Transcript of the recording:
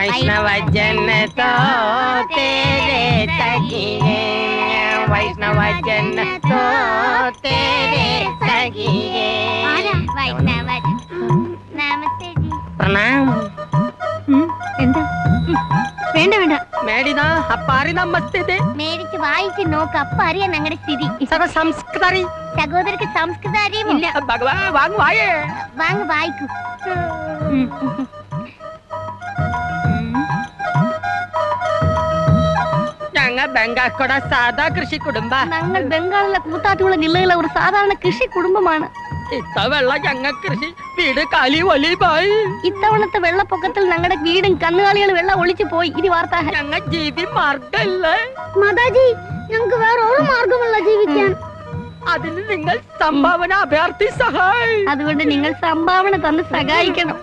वैष्णव जन तो तेरे सखिए, वैष्णव जन तो तेरे सखिए। वैष्णव नमस्ते जी। प्रणाम। എന്താ വേണ്ട വേണ്ട മേടിതാ അപ്പാറി നമസ്തേ. മേടിച്ച് വായിച്ച് നോക്ക്, അപ്പ അറിയാം ഞങ്ങളുടെ സ്ഥിതി. സംസ്കൃതറി സഹോദരക്ക് സംസ്കൃതം അറിയുമില്ല. ഭഗവാ വാങ്ങ് വായേ വാങ്ങ് വായിക്കൂ. ഞങ്ങൾ ബംഗാൾക്കോട സാധാ കൃഷി കുടുംബ. ഞങ്ങൾ ബംഗാളിലെ കൂത്താട്ടുകുളം ജില്ലയിലെ ഒരു സാധാരണ കൃഷി കുടുംബമാണ്. ഇത്തവണ ഞങ്ങൾ കൃഷി വീട് കാലി ഒലിവായി. ഇത്തവണത്തെ വെള്ളപ്പൊക്കത്തിൽ ഞങ്ങളുടെ വീടും കന്നുകാലികൾ വെള്ളം ഒളിച്ചു പോയി. ഇത് വാർത്ത. ഞങ്ങൾ ജീവി മാർഗമല്ല മാതാജി, ഞങ്ങൾക്ക് വേറെ ഒരു മാർഗമല്ല ജീവിക്കാൻ. അതിന് നിങ്ങൾ സംഭാവന അഭ്യർത്ഥി സഹായി. അതുകൊണ്ട് നിങ്ങൾ സംഭാവന തന്ന് സഹായിക്കണം.